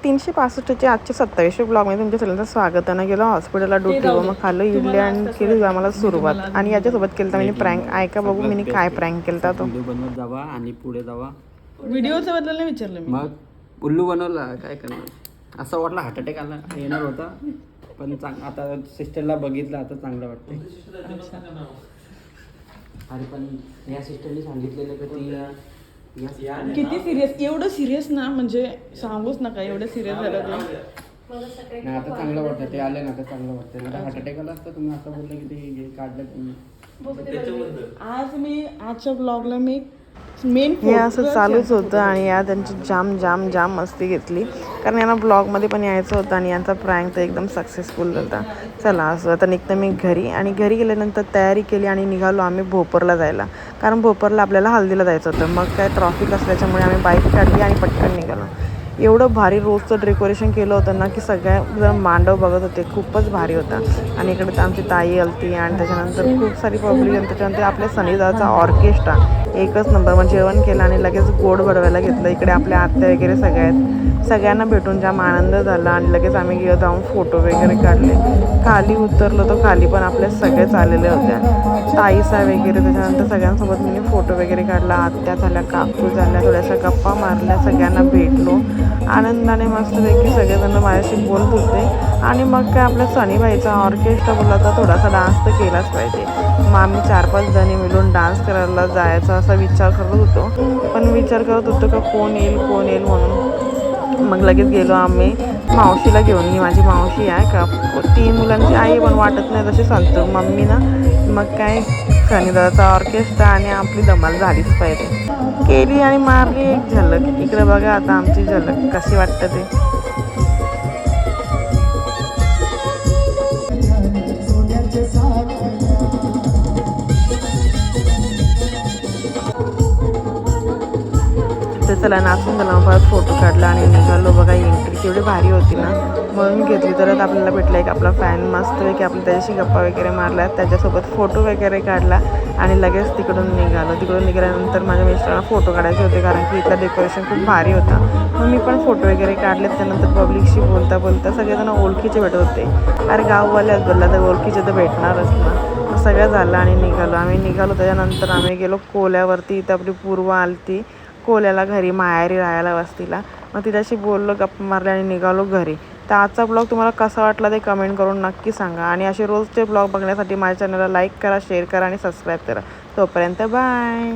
365चे आजचे 27वे ब्लॉगमध्ये तुमच्या सगळ्यांचं स्वागत आहे. गेलो हॉस्पिटलला ड्युटी मग खाल्लं इडली आणि केली आम्हाला सुरुवात. आणि याच्यासोबत केलं तर मी प्रँक ऐका बघू मी काय प्रँक केला तो व्हिडिओ बनवत जावा आणि पुढे जावा. व्हिडिओच्या बद्दल नाही विचारलं मी. मग उल्लू बनवला काय करणार. असं वाटलं हार्ट अटॅक आला येणार होता पण आता सिस्टरला बघितलं आता चांगलं वाटतंय. अरे पण या सिस्टरने सांगितलेलं का ती किती सिरियस एवढं सिरियस ना म्हणजे सांगूच नका एवढं सिरियस झालं ते. नाही आता चांगलं वाटतं ते आले ना आता चांगलं वाटतं. आता हार्ट अटॅक आला असतं तुम्ही आता बोललं की ते काढलं तुम्ही. आज मी आजच्या ब्लॉगला मी मेन हे असं चालूच होतं आणि या त्यांची जाम मस्ती घेतली कारण यांना ब्लॉगमध्ये पण यायचं होतं आणि यांचा प्रँक तर एकदम सक्सेसफुल होता. चला असं आता निघतं मी घरी आणि घरी गेल्यानंतर तयारी केली आणि निघालो आम्ही भोपरला जायला कारण भोपरला आपल्याला हल्दीला जायचं होतं. मग काय ट्रॉफिक असल्याच्यामुळे आम्ही बाईक काढली आणि पटकन निघालो. एवढं भारी रोजचं डेकोरेशन केलं होतं ना की सगळ्या मांडव बघत होते खूपच भारी होता. आणि इकडे तर आमची ताई आलती आणि त्याच्यानंतर खूप सारी पब्लिक आणि त्याच्यानंतर आपल्या सनीदाचा ऑर्केस्ट्रा एकच नंबर. मग जेवण केलं आणि लगेच गोड बनवायला घेतलं. इकडे आपल्या आत्या वगैरे सगळ्यांना भेटून जाम आनंद झाला आणि लगेच आम्ही जाऊन फोटो वगैरे काढले. खाली उतरलो तर खाली पण आपल्या सगळेच आलेले होत्या ताईसा वगैरे. त्याच्यानंतर सगळ्यांसोबत मी फोटो वगैरे काढला. आत्या झाल्या काकू झाल्या थोड्याशा गप्पा मारल्या सगळ्यांना भेटलो आनंदाने मस्तपैकी सगळेजण माझ्याशी बोलत होते. आणि मग काय आपल्या सनीबाईचा ऑर्केस्ट्रा बोलला तर थोडासा डान्स तर केलाच पाहिजे. मग आम्ही 4-5 जणी मिळून डान्स करायला जायचा असा विचार करत होतो पण विचार करत होतो का कोण येईल म्हणून. मग लगेच गेलो आम्ही मावशीला घेऊन. ही माझी मावशी आहे का 3 मुलांची आई पण वाटत नाही तशी सांगतो मम्मी ना. मग काय सनीदाचा ऑर्केस्ट्रा आणि आपली धमाल झालीच पाहिजे केली आणि मारली एक झलक. इकडे बघा आता आमची झलक कशी वाटतं ते. तर चला नाचून झाला मग परत फोटो काढला आणि निघालो. बघा एंट्री केवढी भारी होती ना म्हणून घेतली. तरच आपल्याला भेटला एक आपला फॅन मस्त की आपल्या त्याच्याशी गप्पा वगैरे मारल्या त्याच्यासोबत फोटो वगैरे काढला आणि लगेच तिकडून निघाल्यानंतर माझ्या मिस्टरांना फोटो काढायचे होते कारण की इथलं डेकोरेशन खूप भारी होता. मग मी पण फोटो वगैरे काढले. त्यानंतर पब्लिकशी बोलता सगळेजण ओळखीचे भेटत होते. अरे गाववाले बोलला तर ओळखीचे तर भेटणारच ना. सगळं झालं आणि आम्ही निघालो. त्याच्यानंतर आम्ही गेलो कोल्यावरती. इथं आपली पूर्व आलती कोल्याला घरी माहेरी राहायला वस्तीला. मग तिच्याशी बोललो गप्पा मारले आणि निघालो घरी. तर आजचा ब्लॉग तुम्हाला कसा वाटला ते कमेंट करून नक्की सांगा. आणि असे रोजचे ब्लॉग बघण्यासाठी माझ्या चॅनलला लाईक करा शेअर करा आणि सबस्क्राईब करा. तोपर्यंत बाय.